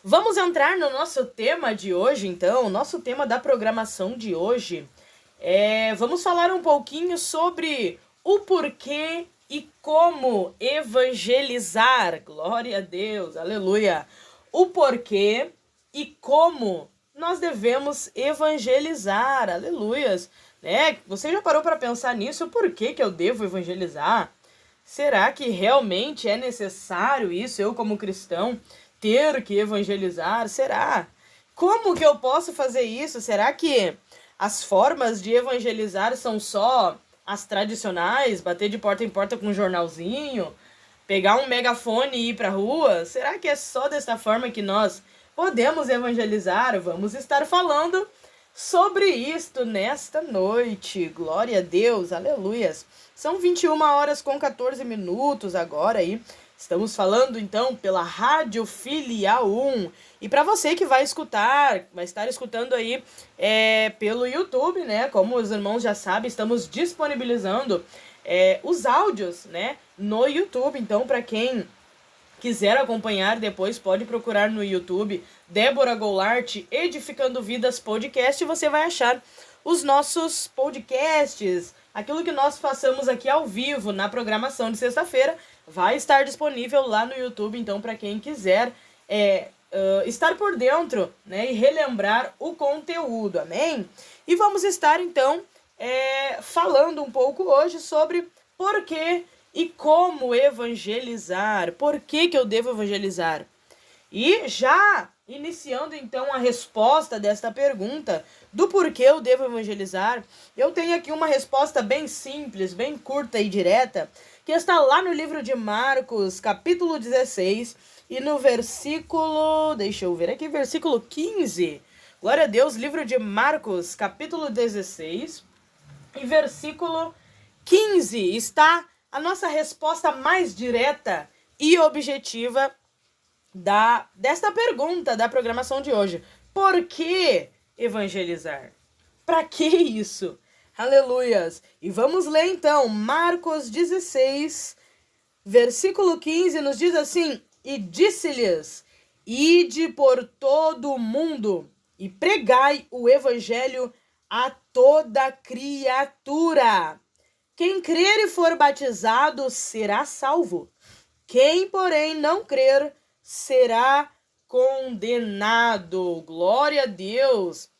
Vamos entrar no nosso tema de hoje, então. Nosso tema da programação de hoje vamos falar um pouquinho sobre o porquê e como evangelizar. Glória a Deus, aleluia. O porquê e como nós devemos evangelizar, aleluias. Né? Você já parou para pensar nisso? Por que eu devo evangelizar? Será que realmente é necessário isso, eu como cristão, ter que evangelizar? Será? Como que eu posso fazer isso? Será que as formas de evangelizar são só as tradicionais? Bater de porta em porta com um jornalzinho? Pegar um megafone e ir pra rua? Será que é só dessa forma que nós podemos evangelizar? Vamos estar falando sobre isto nesta noite. Glória a Deus, aleluias. São 21 horas com 14 minutos agora aí. Estamos falando então pela Rádio Filial 1. E para você que vai estar escutando aí pelo YouTube, né? Como os irmãos já sabem, estamos disponibilizando os áudios, né? No YouTube. Então, para quem quiser acompanhar depois, pode procurar no YouTube Débora Goulart Edificando Vidas Podcast e você vai achar os nossos podcasts. Aquilo que nós façamos aqui ao vivo na programação de sexta-feira vai estar disponível lá no YouTube. Então, para quem quiser estar por dentro, né, e relembrar o conteúdo, amém? E vamos estar, então, falando um pouco hoje sobre por que e como evangelizar. Por que eu devo evangelizar? E já iniciando então a resposta desta pergunta do porquê eu devo evangelizar, eu tenho aqui uma resposta bem simples, bem curta e direta, que está lá no livro de Marcos, capítulo 16, e no versículo, versículo 15. Glória a Deus, livro de Marcos, capítulo 16, e versículo 15, está a nossa resposta mais direta e objetiva desta pergunta da programação de hoje. Por que evangelizar? Para que isso? Aleluias! E vamos ler então, Marcos 16, versículo 15, nos diz assim: E disse-lhes, ide por todo o mundo e pregai o evangelho a toda criatura. Quem crer e for batizado será salvo. Quem, porém, não crer será condenado. Glória a Deus.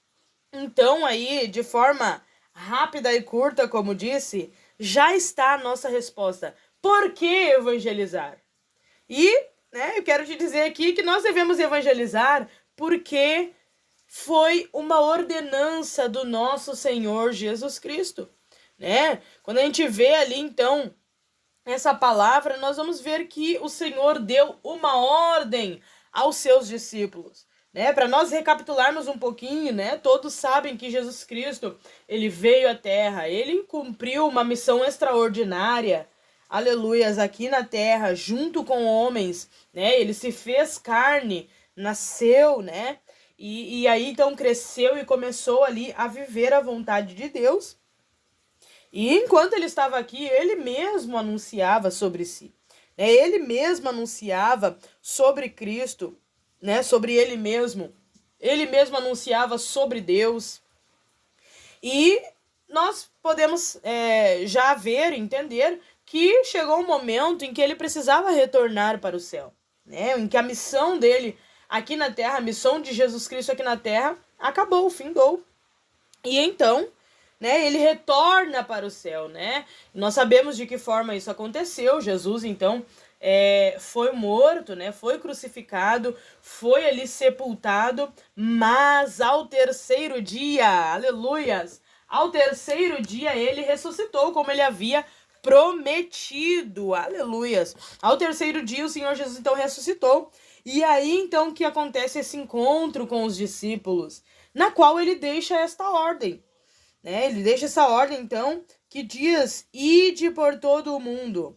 Então, aí, de forma rápida e curta, como disse, já está a nossa resposta. Por que evangelizar? E, eu quero te dizer aqui que nós devemos evangelizar porque foi uma ordenança do nosso Senhor Jesus Cristo, né? Quando a gente vê ali, então, essa palavra, nós vamos ver que o Senhor deu uma ordem aos seus discípulos, né? Para nós recapitularmos um pouquinho, né? Todos sabem que Jesus Cristo, ele veio à Terra, ele cumpriu uma missão extraordinária, aleluias, aqui na Terra, junto com homens, né? Ele se fez carne, nasceu, né? E aí, então, cresceu e começou ali a viver a vontade de Deus. E enquanto ele estava aqui, ele mesmo anunciava sobre si, né? Ele mesmo anunciava sobre Cristo, né? Sobre ele mesmo anunciava sobre Deus. E nós podemos já ver, entender que chegou um momento em que ele precisava retornar para o céu, né? Em que a missão dele aqui na Terra, a missão de Jesus Cristo aqui na Terra, acabou, findou. E então, né, ele retorna para o céu, né? Nós sabemos de que forma isso aconteceu. Jesus, então, foi morto, né? Foi crucificado, foi ali sepultado, mas ao terceiro dia, aleluias, ao terceiro dia ele ressuscitou, como ele havia prometido, aleluias. Ao terceiro dia o Senhor Jesus, então, ressuscitou. E aí, então, que acontece esse encontro com os discípulos, na qual ele deixa esta ordem, né? Ele deixa essa ordem, então, que diz: ide por todo o mundo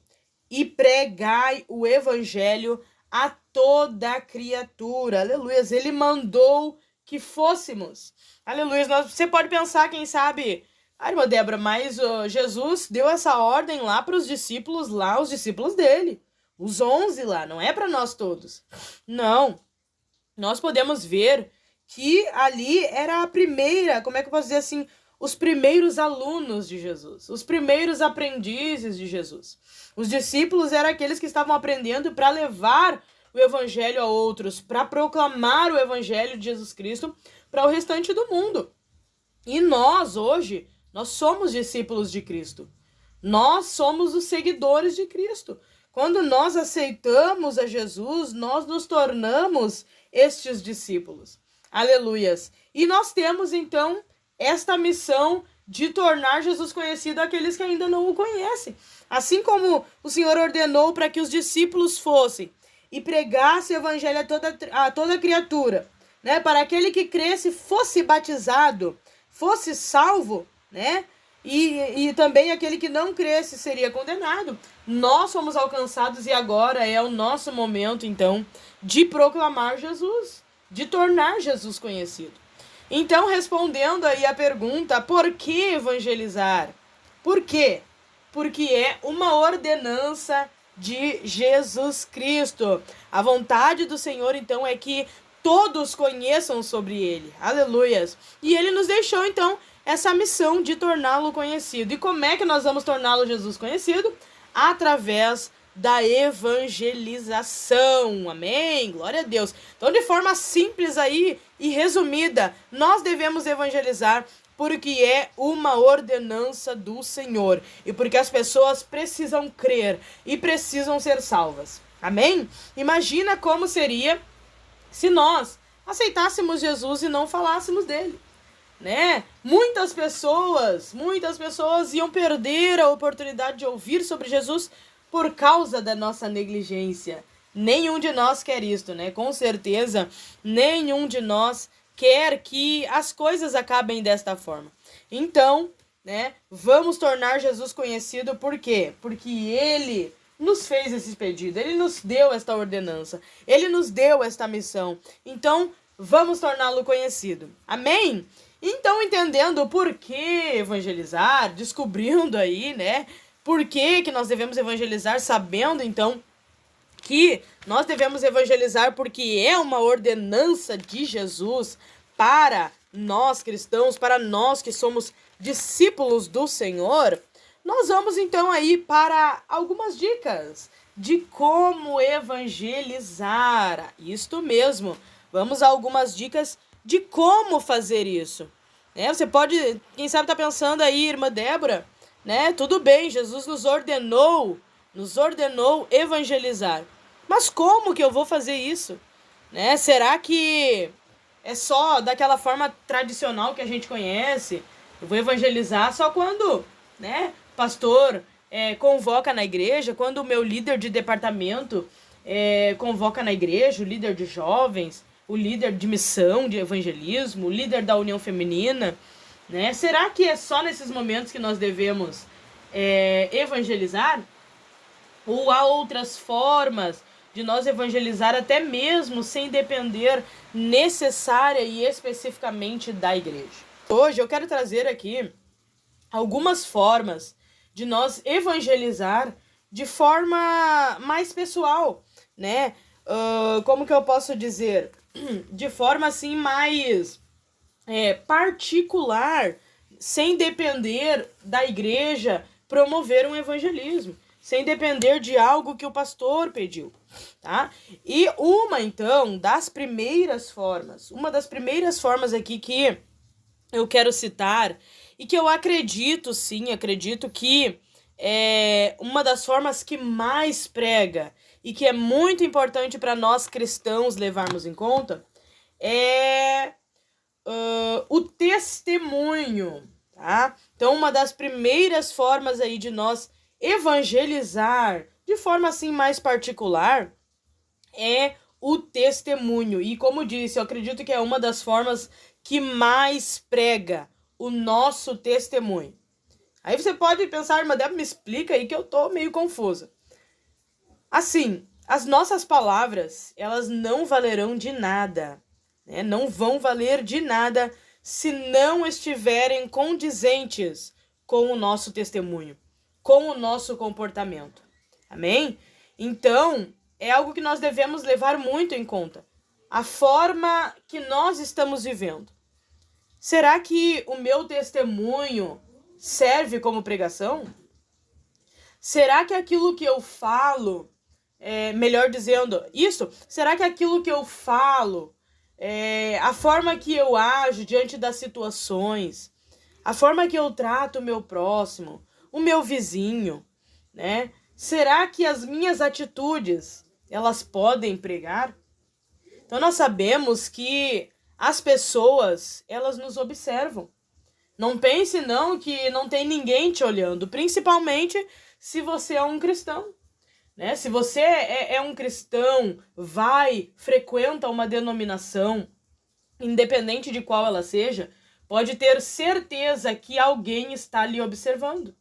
e pregai o evangelho a toda criatura. Aleluias. Ele mandou que fôssemos. Aleluias. Você pode pensar, quem sabe, irmã Débora, mas Jesus deu essa ordem lá para os discípulos os discípulos dele. Os 11 lá, não é para nós todos. Não. nós podemos ver que ali era a primeira, como é que eu posso dizer assim, os primeiros alunos de Jesus, os primeiros aprendizes de Jesus. Os discípulos eram aqueles que estavam aprendendo para levar o evangelho a outros, para proclamar o evangelho de Jesus Cristo para o restante do mundo. E nós, hoje, nós somos discípulos de Cristo. Nós somos os seguidores de Cristo. Quando nós aceitamos a Jesus, nós nos tornamos estes discípulos. Aleluias. E nós temos, então, esta missão de tornar Jesus conhecido àqueles que ainda não o conhecem. Assim como o Senhor ordenou para que os discípulos fossem e pregassem o evangelho a toda criatura, né? Para aquele que cresce fosse batizado, fosse salvo, né? E também aquele que não cresce seria condenado. Nós fomos alcançados e agora é o nosso momento, então, de proclamar Jesus, de tornar Jesus conhecido. Então, respondendo aí a pergunta, por que evangelizar? Por quê? Porque é uma ordenança de Jesus Cristo. A vontade do Senhor, então, é que todos conheçam sobre ele. Aleluias. E ele nos deixou, então, essa missão de torná-lo conhecido. E como é que nós vamos torná-lo Jesus conhecido? Através da evangelização. Amém? Glória a Deus. Então, de forma simples aí e resumida, nós devemos evangelizar porque é uma ordenança do Senhor e porque as pessoas precisam crer e precisam ser salvas. Amém? Imagina como seria se nós aceitássemos Jesus e não falássemos dele, né? Muitas pessoas iam perder a oportunidade de ouvir sobre Jesus por causa da nossa negligência. Nenhum de nós quer isto, né? Com certeza, nenhum de nós quer que as coisas acabem desta forma. Então, né, vamos tornar Jesus conhecido por quê? Porque ele nos fez esse pedido, ele nos deu esta ordenança, ele nos deu esta missão. Então, vamos torná-lo conhecido. Amém? Então, entendendo o porquê evangelizar, descobrindo aí, né, por que nós devemos evangelizar, sabendo, então, que nós devemos evangelizar porque é uma ordenança de Jesus para nós cristãos, para nós que somos discípulos do Senhor, nós vamos então aí para algumas dicas de como evangelizar. Isto mesmo, vamos a algumas dicas de como fazer isso. Né? Você pode, quem sabe tá pensando aí, irmã Débora, né? Tudo bem, Jesus nos ordenou evangelizar. Mas como que eu vou fazer isso? Né? Será que é só daquela forma tradicional que a gente conhece? Eu vou evangelizar só quando, né, pastor convoca na igreja, quando o meu líder de departamento convoca na igreja, o líder de jovens, o líder de missão, de evangelismo, o líder da união feminina, né? Será que é só nesses momentos que nós devemos evangelizar? Ou há outras formas de nós evangelizar até mesmo sem depender necessária e especificamente da igreja? Hoje eu quero trazer aqui algumas formas de nós evangelizar de forma mais pessoal, né? Como que eu posso dizer? De forma assim mais particular, sem depender da igreja promover um evangelismo, sem depender de algo que o pastor pediu, tá? E uma das primeiras formas aqui que eu quero citar e que eu acredito que é uma das formas que mais prega e que é muito importante para nós cristãos levarmos em conta é o testemunho, tá? Então, uma das primeiras formas aí de nós evangelizar de forma assim mais particular é o testemunho. E como disse, eu acredito que é uma das formas que mais prega o nosso testemunho. Aí você pode pensar, irmã Débora, me explica aí que eu tô meio confusa. Assim, as nossas palavras, elas não valerão de nada, né? Não vão valer de nada se não estiverem condizentes com o nosso testemunho, com o nosso comportamento. Amém? Então, é algo que nós devemos levar muito em conta. a forma que nós estamos vivendo? Será que o meu testemunho serve como pregação? Será que aquilo que eu falo, melhor dizendo, será que aquilo que eu falo, a forma que eu ajo diante das situações, a forma que eu trato o meu próximo, o meu vizinho, né? Será que as minhas atitudes, elas podem pregar? Então nós sabemos que as pessoas, elas nos observam. Não pense não que não tem ninguém te olhando, principalmente se você é um cristão, né? Se você é um cristão, frequenta uma denominação, independente de qual ela seja, pode ter certeza que alguém está lhe observando.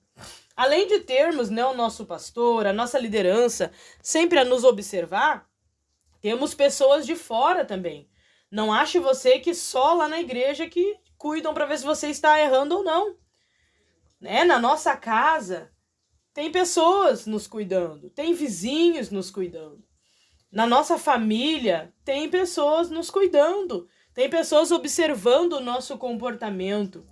Além de termos, né, o nosso pastor, a nossa liderança, sempre a nos observar, temos pessoas de fora também. Não ache você que só lá na igreja que cuidam para ver se você está errando ou não. Né? Na nossa casa, tem pessoas nos cuidando, tem vizinhos nos cuidando. Na nossa família, tem pessoas nos cuidando, tem pessoas observando o nosso comportamento,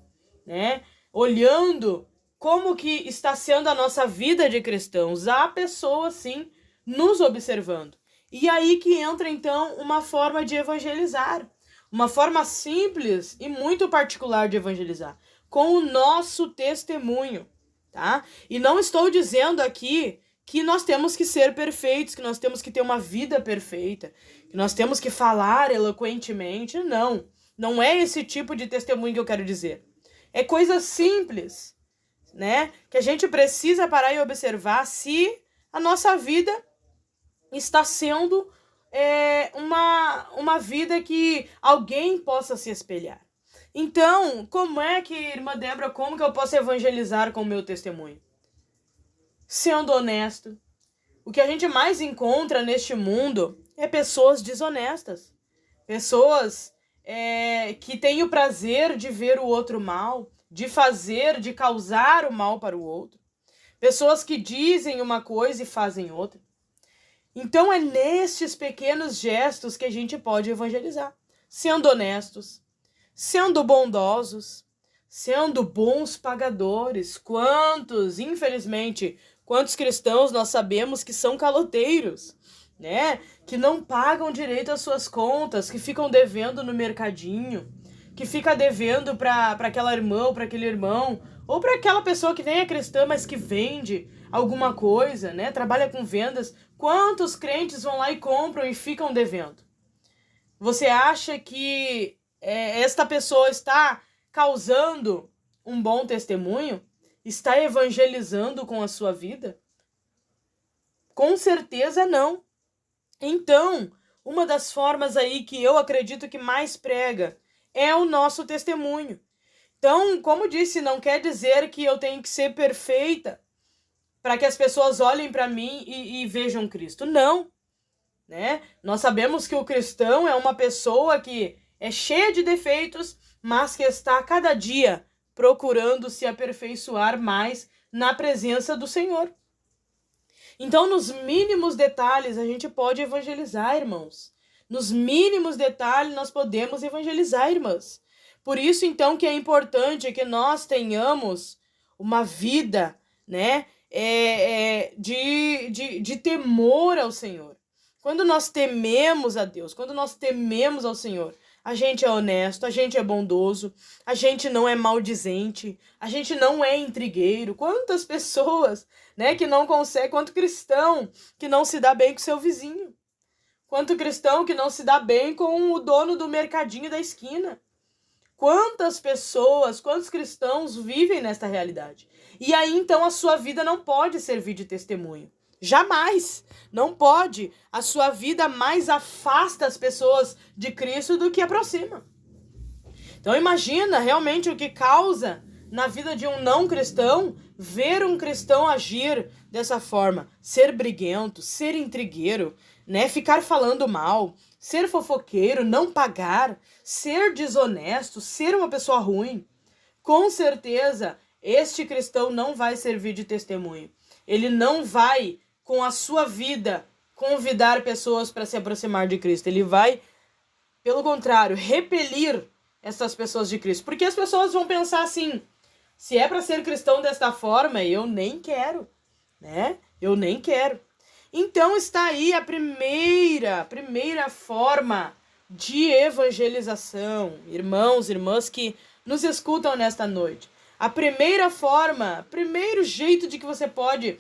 né? Olhando como que está sendo a nossa vida de cristãos. Há pessoas, sim, nos observando. E aí que entra, então, uma forma de evangelizar. Uma forma simples e muito particular de evangelizar. Com o nosso testemunho, tá? E não estou dizendo aqui que nós temos que ser perfeitos, que nós temos que ter uma vida perfeita, que nós temos que falar eloquentemente. Não. Não é esse tipo de testemunho que eu quero dizer. É coisa simples, né? Que a gente precisa parar e observar se a nossa vida está sendo uma vida que alguém possa se espelhar. Então, como é que, irmã Débora, como que eu posso evangelizar com o meu testemunho? Sendo honesto. O que a gente mais encontra neste mundo é pessoas desonestas. Pessoas que têm o prazer de ver o outro mal, de causar o mal para o outro. Pessoas que dizem uma coisa e fazem outra. Então é nestes pequenos gestos que a gente pode evangelizar. Sendo honestos, sendo bondosos, sendo bons pagadores. Quantos cristãos nós sabemos que são caloteiros, né? Que não pagam direito às suas contas, que ficam devendo no mercadinho, que fica devendo para aquela irmã ou para aquele irmão, ou para aquela pessoa que nem é cristã, mas que vende alguma coisa, né? Trabalha com vendas. Quantos crentes vão lá e compram e ficam devendo? Você acha que esta pessoa está causando um bom testemunho? Está evangelizando com a sua vida? Com certeza não. Então, uma das formas aí que eu acredito que mais prega é o nosso testemunho. Então, como disse, não quer dizer que eu tenho que ser perfeita para que as pessoas olhem para mim e vejam Cristo. Não, né? Nós sabemos que o cristão é uma pessoa que é cheia de defeitos, mas que está a cada dia procurando se aperfeiçoar mais na presença do Senhor. Então, nos mínimos detalhes, a gente pode evangelizar, irmãos. Nos mínimos detalhes, nós podemos evangelizar, irmãs. Por isso, então, que é importante que nós tenhamos uma vida, né, de temor ao Senhor. Quando nós tememos a Deus, quando nós tememos ao Senhor, a gente é honesto, a gente é bondoso, a gente não é maldizente, a gente não é intrigueiro. Quantas pessoas, né, que não conseguem, quanto cristão que não se dá bem com seu vizinho, quanto cristão que não se dá bem com o dono do mercadinho da esquina. Quantas pessoas, quantos cristãos vivem nesta realidade? E aí, então, a sua vida não pode servir de testemunho. Jamais. Não pode. A sua vida mais afasta as pessoas de Cristo do que aproxima. Então, imagina realmente o que causa na vida de um não cristão ver um cristão agir dessa forma. Ser briguento, ser intrigueiro, né? Ficar falando mal, ser fofoqueiro, não pagar, ser desonesto, ser uma pessoa ruim. Com certeza, este cristão não vai servir de testemunho. Ele não vai, com a sua vida, convidar pessoas para se aproximar de Cristo. Ele vai pelo contrário, repelir essas pessoas de Cristo. Porque as pessoas vão pensar assim, se é para ser cristão desta forma, eu nem quero, né? Eu nem quero. Então está aí a primeira forma de evangelização. Irmãos, irmãs que nos escutam nesta noite. A primeira forma, primeiro jeito de que você pode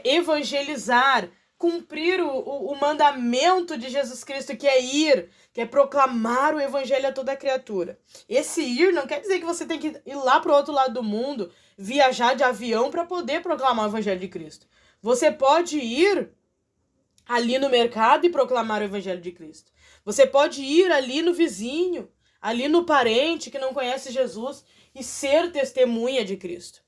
evangelizar, cumprir o mandamento de Jesus Cristo, que é ir, que é proclamar o evangelho a toda criatura. Esse ir não quer dizer que você tem que ir lá para o outro lado do mundo, viajar de avião para poder proclamar o evangelho de Cristo. Você pode ir ali no mercado e proclamar o evangelho de Cristo. Você pode ir ali no vizinho, ali no parente que não conhece Jesus e ser testemunha de Cristo.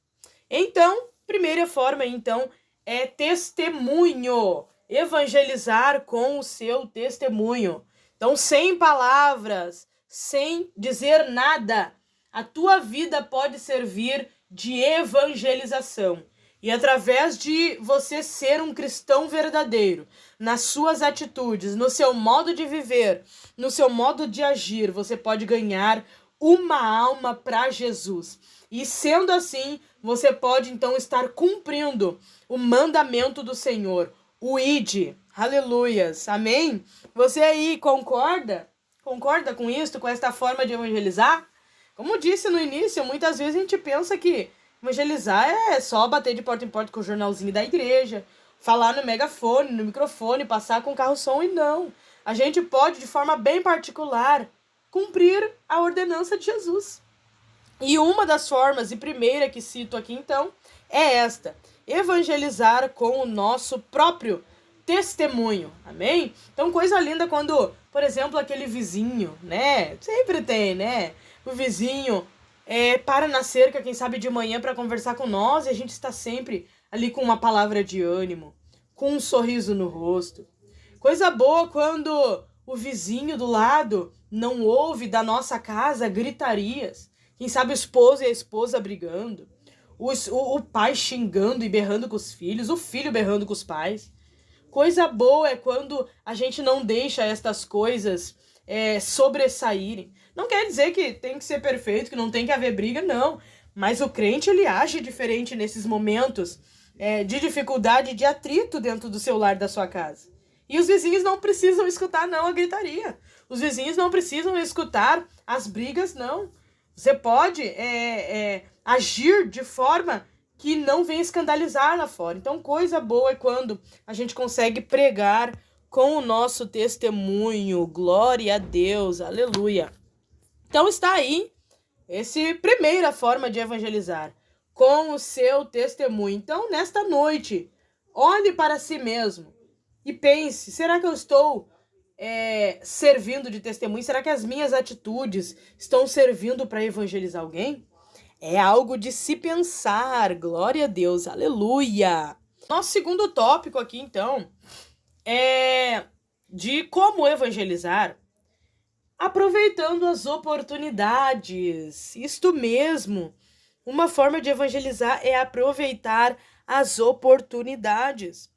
Então, primeira forma, então, é testemunho. Evangelizar com o seu testemunho. Então, sem palavras, sem dizer nada, a tua vida pode servir de evangelização. E através de você ser um cristão verdadeiro, nas suas atitudes, no seu modo de viver, no seu modo de agir, você pode ganhar uma alma para Jesus. E sendo assim, você pode então estar cumprindo o mandamento do Senhor, o ide. Aleluias. Amém? Você aí concorda? Concorda com isso, com esta forma de evangelizar? Como disse no início, muitas vezes a gente pensa que evangelizar é só bater de porta em porta com o jornalzinho da igreja, falar no megafone, no microfone, passar com carro-som, e não. A gente pode, de forma bem particular, cumprir a ordenança de Jesus. E uma das formas, e primeira que cito aqui então, é esta: evangelizar com o nosso próprio testemunho. Amém? Então, coisa linda quando, por exemplo, aquele vizinho, né? Sempre tem, né? O vizinho para na cerca, quem sabe de manhã, para conversar com nós, e a gente está sempre ali com uma palavra de ânimo, com um sorriso no rosto. Coisa boa quando o vizinho do lado não ouve da nossa casa gritarias. Quem sabe o esposo e a esposa brigando, o pai xingando e berrando com os filhos, o filho berrando com os pais. Coisa boa é quando a gente não deixa estas coisas sobressaírem. Não quer dizer que tem que ser perfeito, que não tem que haver briga, não. Mas o crente, ele age diferente nesses momentos de dificuldade, de atrito dentro do seu lar, da sua casa. E os vizinhos não precisam escutar, não, a gritaria. Os vizinhos não precisam escutar as brigas, não. Você pode agir de forma que não venha escandalizar lá fora. Então, coisa boa é quando a gente consegue pregar com o nosso testemunho. Glória a Deus, aleluia. Então, está aí essa primeira forma de evangelizar, com o seu testemunho. Então, nesta noite, olhe para si mesmo e pense, será que eu estou servindo de testemunho? Será que as minhas atitudes estão servindo para evangelizar alguém? É algo de se pensar. Glória a Deus, aleluia. Nosso segundo tópico aqui, então, é de como evangelizar aproveitando as oportunidades. Isto mesmo. Uma forma de evangelizar é aproveitar as oportunidades,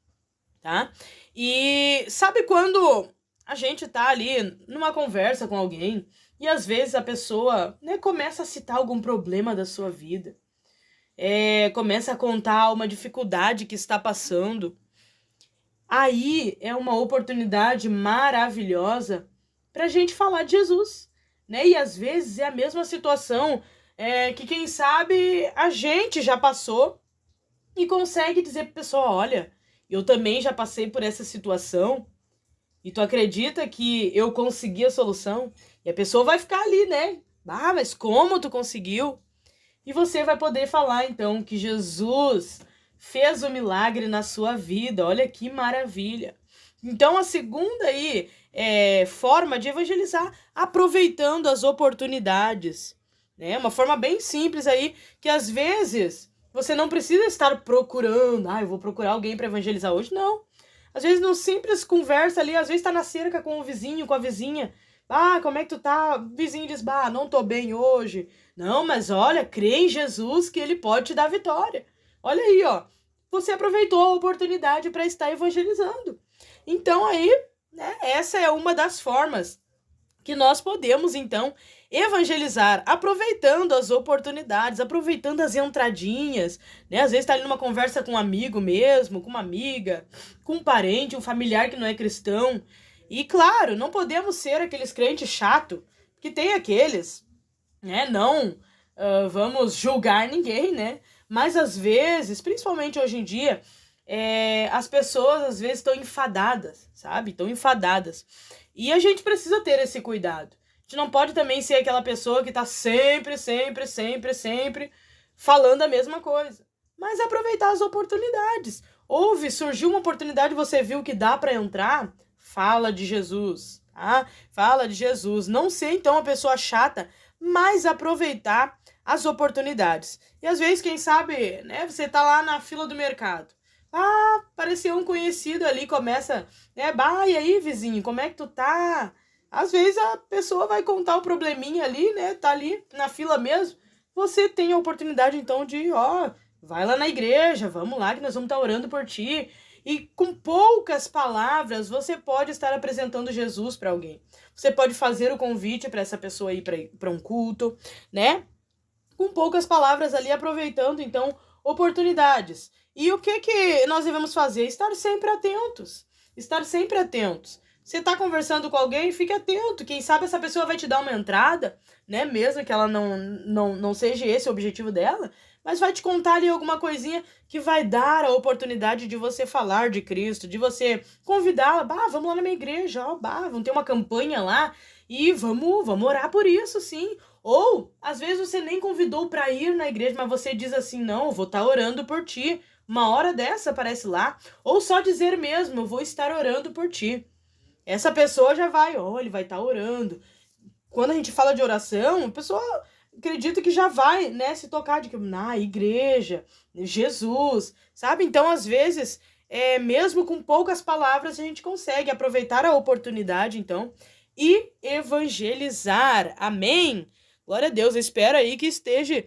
tá? E sabe quando a gente tá ali numa conversa com alguém e às vezes a pessoa, começa a citar algum problema da sua vida, começa a contar uma dificuldade que está passando. Aí é uma oportunidade maravilhosa para a gente falar de Jesus, né? E às vezes é a mesma situação que, quem sabe, a gente já passou e consegue dizer para a pessoa, olha, eu também já passei por essa situação e tu acredita que eu consegui a solução? E a pessoa vai ficar ali, né? Ah, mas como tu conseguiu? E você vai poder falar, então, que Jesus fez o milagre na sua vida. Olha que maravilha. Então, a segunda aí forma de evangelizar, aproveitando as oportunidades, né? Uma forma bem simples aí, que às vezes você não precisa estar procurando, eu vou procurar alguém para evangelizar hoje, não. Às vezes, num simples conversa ali, às vezes tá na cerca com o vizinho, com a vizinha. Como é que tu tá? O vizinho diz, não tô bem hoje. Não, mas olha, crê em Jesus que ele pode te dar vitória. Olha aí, ó. Você aproveitou a oportunidade para estar evangelizando. Então aí, essa é uma das formas que nós podemos, então, evangelizar, aproveitando as oportunidades, aproveitando as entradinhas, né? Às vezes tá ali numa conversa com um amigo mesmo, com uma amiga, com um parente, um familiar que não é cristão. E, claro, não podemos ser aqueles crentes chato, que tem aqueles, né? Não vamos julgar ninguém, né? Mas, às vezes, principalmente hoje em dia, as pessoas, às vezes, estão enfadadas, sabe? Estão enfadadas. E a gente precisa ter esse cuidado. A gente não pode também ser aquela pessoa que tá sempre falando a mesma coisa. Mas aproveitar as oportunidades. Surgiu uma oportunidade, você viu que dá para entrar, fala de Jesus, tá? Fala de Jesus. Não ser, então, uma pessoa chata, mas aproveitar as oportunidades. E às vezes, quem sabe, né, você tá lá na fila do mercado. Apareceu um conhecido ali, começa, né, e aí, vizinho, como é que tu tá? Às vezes a pessoa vai contar o probleminha ali, né, tá ali na fila mesmo. Você tem a oportunidade, então, de, vai lá na igreja, vamos lá que nós vamos estar orando por ti. E com poucas palavras, você pode estar apresentando Jesus para alguém. Você pode fazer o convite para essa pessoa ir para um culto, né? Com poucas palavras ali, aproveitando, então, oportunidades. E o que nós devemos fazer? Estar sempre atentos. Estar sempre atentos. Você está conversando com alguém, fique atento. Quem sabe essa pessoa vai te dar uma entrada, né? Mesmo que ela não seja esse o objetivo dela, mas vai te contar ali alguma coisinha que vai dar a oportunidade de você falar de Cristo, de você convidá-la. Vamos lá na minha igreja, vamos ter uma campanha lá e vamos orar por isso, sim. Ou, às vezes, você nem convidou para ir na igreja, mas você diz assim, não, eu vou estar orando por ti. Uma hora dessa aparece lá. Ou só dizer mesmo, eu vou estar orando por ti. Essa pessoa já vai, ele vai estar orando. Quando a gente fala de oração, a pessoa acredita que já vai, né, se tocar de que na igreja, Jesus, sabe? Então, às vezes, mesmo com poucas palavras, a gente consegue aproveitar a oportunidade, então, e evangelizar. Amém? Glória a Deus, eu espero aí que esteja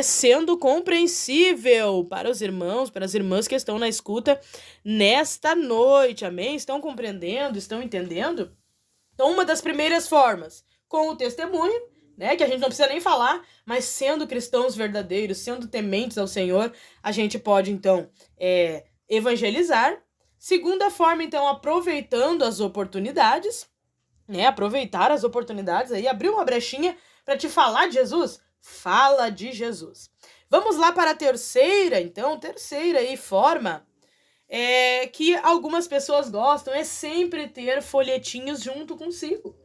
sendo compreensível para os irmãos, para as irmãs que estão na escuta nesta noite, amém? Estão compreendendo, estão entendendo? Então, uma das primeiras formas, com o testemunho, né, que a gente não precisa nem falar, mas sendo cristãos verdadeiros, sendo tementes ao Senhor, a gente pode, então, evangelizar. Segunda forma, então, aproveitando as oportunidades, né, aproveitar as oportunidades, aí abrir uma brechinha para te falar de Jesus. Fala de Jesus. Vamos lá para a terceira, então, terceira forma que algumas pessoas gostam é sempre ter folhetinhos junto consigo.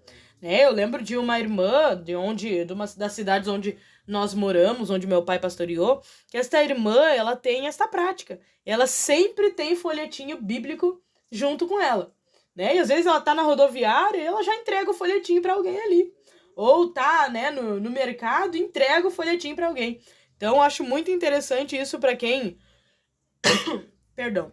Eu lembro de uma irmã de uma das cidades onde nós moramos, onde meu pai pastoreou, que esta irmã, ela tem esta prática. Ela sempre tem folhetinho bíblico junto com ela. E às vezes ela tá na rodoviária e ela já entrega o folhetinho para alguém ali. Ou tá, né, no mercado, entrega o folhetinho para alguém. Então, eu acho muito interessante isso para quem... Perdão.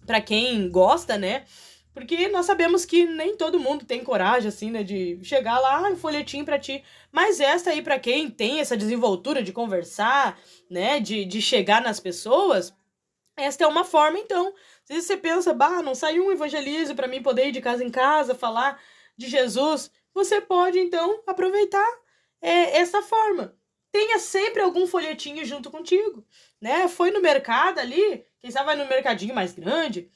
Para quem gosta, né? Porque nós sabemos que nem todo mundo tem coragem, assim, né, de chegar lá, um folhetinho para ti. Mas essa aí, para quem tem essa desenvoltura de conversar, né, de chegar nas pessoas, esta é uma forma, então. Às vezes você pensa, não saiu um evangelizo para mim poder ir de casa em casa, falar de Jesus. Você pode, então, aproveitar essa forma. Tenha sempre algum folhetinho junto contigo, né? Foi no mercado ali, quem sabe vai no mercadinho mais grande,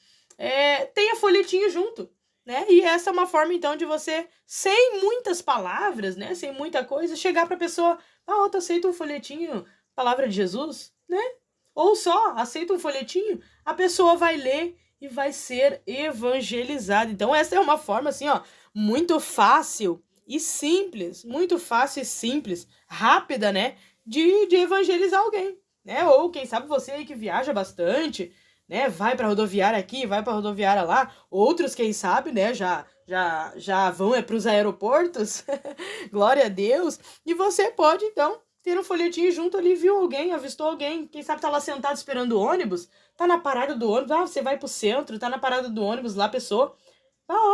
tenha folhetinho junto, né? E essa é uma forma, então, de você, sem muitas palavras, né? Sem muita coisa, chegar pra pessoa, tu aceita um folhetinho, palavra de Jesus, né? Ou só, aceita um folhetinho, a pessoa vai ler e vai ser evangelizada. Então, essa é uma forma, assim, muito fácil e simples, rápida, né, de evangelizar alguém, né? Ou quem sabe você aí que viaja bastante, né, vai para rodoviária aqui, vai para rodoviária lá, outros quem sabe, né, já vão para os aeroportos, glória a Deus, e você pode então ter um folhetinho junto ali, viu alguém, avistou alguém, quem sabe tá lá sentado esperando o ônibus, tá na parada do ônibus, você vai pro centro, tá na parada do ônibus lá, a pessoa,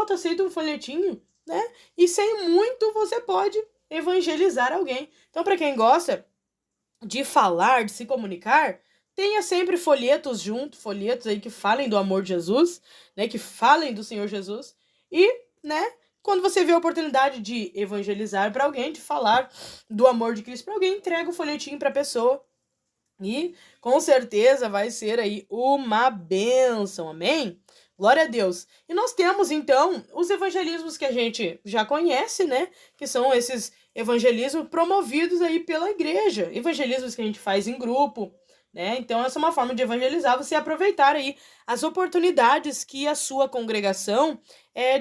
tu aceita um folhetinho, né? E sem muito você pode evangelizar alguém. Então, para quem gosta de falar, de se comunicar, tenha sempre folhetos junto, folhetos aí que falem do amor de Jesus, né? Que falem do Senhor Jesus e, né? quando você vê a oportunidade de evangelizar para alguém, de falar do amor de Cristo para alguém, entrega o folhetinho para a pessoa. E com certeza vai ser aí uma bênção, amém? Glória a Deus. E nós temos então os evangelismos que a gente já conhece, né? Que são esses evangelismos promovidos aí pela igreja. Evangelismos que a gente faz em grupo, né? Então essa é uma forma de evangelizar, você aproveitar aí as oportunidades que a sua congregação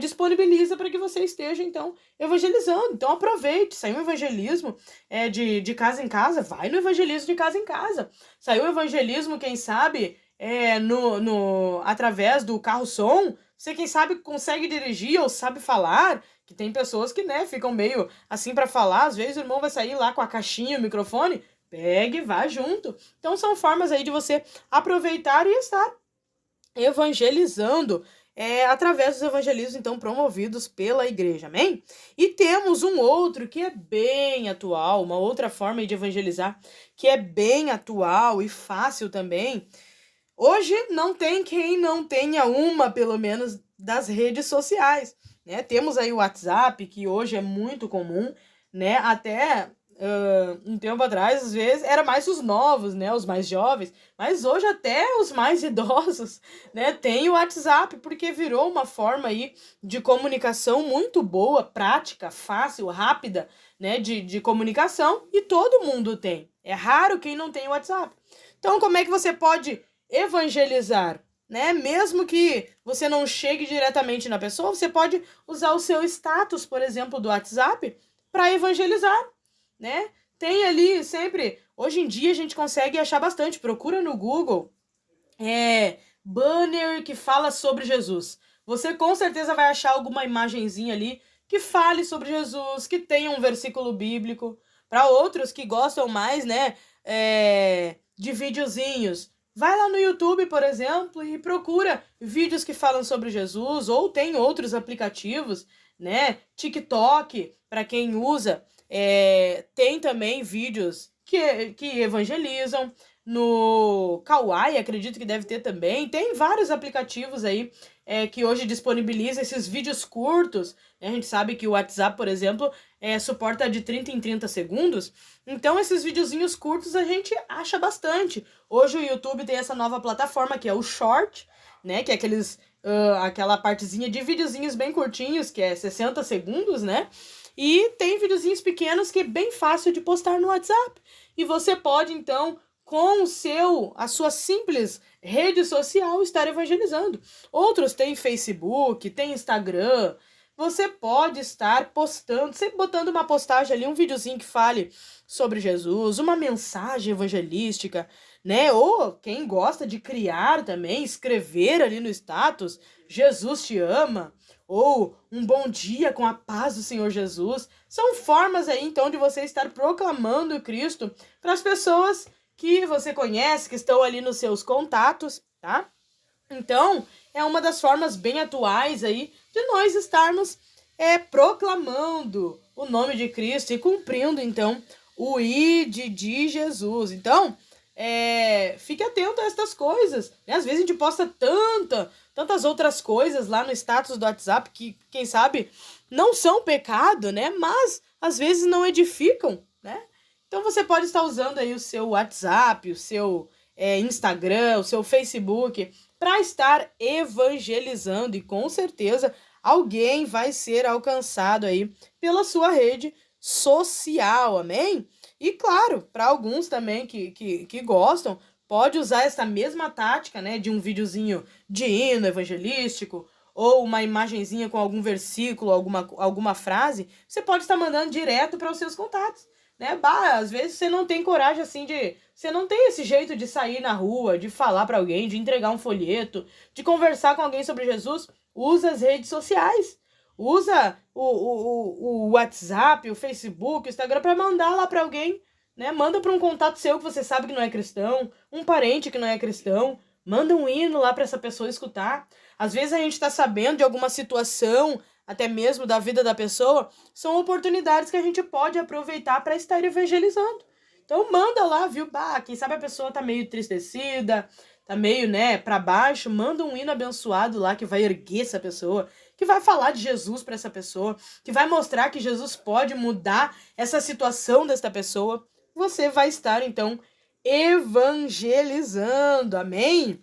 disponibiliza para que você esteja então evangelizando. Então aproveite, saiu um evangelismo de casa em casa, vai no evangelismo de casa em casa. Saiu o evangelismo, quem sabe, através do carro-som, você quem sabe consegue dirigir ou sabe falar, que tem pessoas que, né, ficam meio assim para falar, às vezes o irmão vai sair lá com a caixinha, o microfone, pegue e vá junto. Então são formas aí de você aproveitar e estar evangelizando através dos evangelismos, então, promovidos pela igreja, amém? E temos um outro que é bem atual, uma outra forma de evangelizar, que é bem atual e fácil também. Hoje não tem quem não tenha uma, pelo menos, das redes sociais, né? Temos aí o WhatsApp, que hoje é muito comum, né? Até um tempo atrás, às vezes, era mais os novos, né? Os mais jovens. Mas hoje até os mais idosos, né? Tem o WhatsApp, porque virou uma forma aí de comunicação muito boa, prática, fácil, rápida, né? De comunicação. E todo mundo tem. É raro quem não tem o WhatsApp. Então, como é que você pode evangelizar, né? Mesmo que você não chegue diretamente na pessoa, você pode usar o seu status, por exemplo, do WhatsApp para evangelizar, né? Tem ali sempre, hoje em dia a gente consegue achar bastante, procura no Google, banner que fala sobre Jesus. Você com certeza vai achar alguma imagenzinha ali que fale sobre Jesus, que tenha um versículo bíblico. Para outros que gostam mais, né, de videozinhos, vai lá no YouTube, por exemplo, e procura vídeos que falam sobre Jesus, ou tem outros aplicativos, né? TikTok, para quem usa, tem também vídeos que evangelizam. No Kawaii, acredito que deve ter também. Tem vários aplicativos aí que hoje disponibilizam esses vídeos curtos, né? A gente sabe que o WhatsApp, por exemplo, suporta de 30 em 30 segundos. Então, esses videozinhos curtos a gente acha bastante. Hoje o YouTube tem essa nova plataforma que é o Short, né? Que é aquela partezinha de videozinhos bem curtinhos, que é 60 segundos, né? E tem videozinhos pequenos que é bem fácil de postar no WhatsApp. E você pode, então, com a sua simples rede social, estar evangelizando. Outros têm Facebook, tem Instagram. Você pode estar postando, sempre botando uma postagem ali, um videozinho que fale sobre Jesus, uma mensagem evangelística, né? Ou quem gosta de criar também, escrever ali no status, Jesus te ama, ou um bom dia com a paz do Senhor Jesus. São formas aí, então, de você estar proclamando Cristo para as pessoas que você conhece, que estão ali nos seus contatos, tá? Então, é uma das formas bem atuais aí de nós estarmos proclamando o nome de Cristo e cumprindo, então, o ID de Jesus. Então, fique atento a estas coisas, né? Às vezes a gente posta tantas outras coisas lá no status do WhatsApp que, quem sabe, não são pecado, né? Mas, às vezes, não edificam, né? Então, você pode estar usando aí o seu WhatsApp, o seu Instagram, o seu Facebook, para estar evangelizando. E, com certeza, alguém vai ser alcançado aí pela sua rede social, amém? E, claro, para alguns também que gostam, pode usar essa mesma tática, né, de um videozinho de hino evangelístico, ou uma imagenzinha com algum versículo, alguma frase, você pode estar mandando direto para os seus contatos, né? Às vezes você não tem coragem assim você não tem esse jeito de sair na rua, de falar para alguém, de entregar um folheto, de conversar com alguém sobre Jesus, usa as redes sociais. Usa o WhatsApp, o Facebook, o Instagram para mandar lá para alguém, né? Manda para um contato seu que você sabe que não é cristão, um parente que não é cristão, manda um hino lá para essa pessoa escutar. Às vezes a gente está sabendo de alguma situação, até mesmo da vida da pessoa, são oportunidades que a gente pode aproveitar para estar evangelizando. Então manda lá, viu? Quem sabe a pessoa tá meio entristecida, tá meio, né, para baixo, manda um hino abençoado lá que vai erguer essa pessoa, que vai falar de Jesus para essa pessoa, que vai mostrar que Jesus pode mudar essa situação desta pessoa, você vai estar, então, evangelizando. Amém?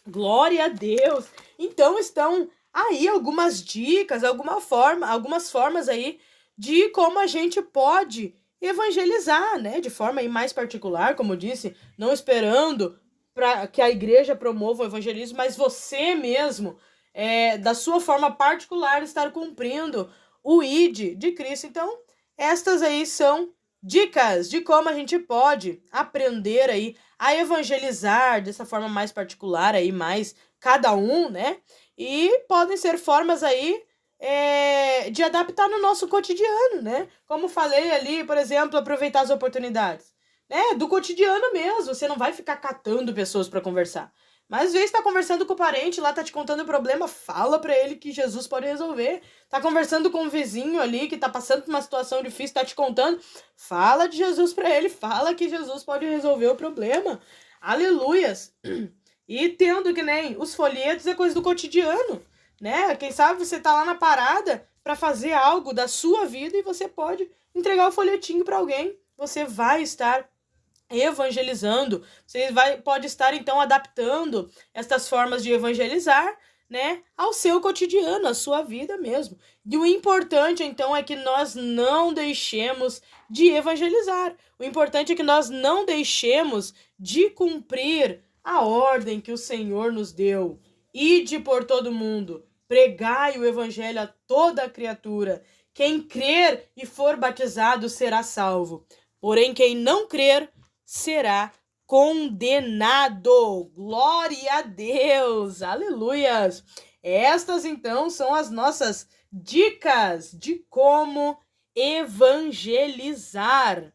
Glória a Deus! Então, estão aí algumas dicas, algumas formas aí de como a gente pode evangelizar, né? De forma aí mais particular, como eu disse, não esperando para que a igreja promova o evangelismo, mas você mesmo, da sua forma particular, estar cumprindo o ID de Cristo. Então, estas aí são dicas de como a gente pode aprender aí a evangelizar dessa forma mais particular aí, mais cada um, né? E podem ser formas aí de adaptar no nosso cotidiano, né? Como falei ali, por exemplo, aproveitar as oportunidades, né? Do cotidiano mesmo, você não vai ficar catando pessoas para conversar. Mas às vezes tá conversando com o parente, lá tá te contando o problema, fala pra ele que Jesus pode resolver. Tá conversando com um vizinho ali que tá passando por uma situação difícil, tá te contando, fala de Jesus pra ele, fala que Jesus pode resolver o problema. Aleluias! E tendo que nem os folhetos é coisa do cotidiano, né? Quem sabe você tá lá na parada pra fazer algo da sua vida e você pode entregar o folhetinho pra alguém. Você vai estar evangelizando, você pode estar então adaptando estas formas de evangelizar, né, ao seu cotidiano, à sua vida mesmo. E o importante então é que nós não deixemos de evangelizar. O importante é que nós não deixemos de cumprir a ordem que o Senhor nos deu. Ide por todo mundo, pregai o evangelho a toda a criatura. Quem crer e for batizado será salvo. Porém, quem não crer será condenado. Glória a Deus! Aleluias! Estas, então, são as nossas dicas de como evangelizar.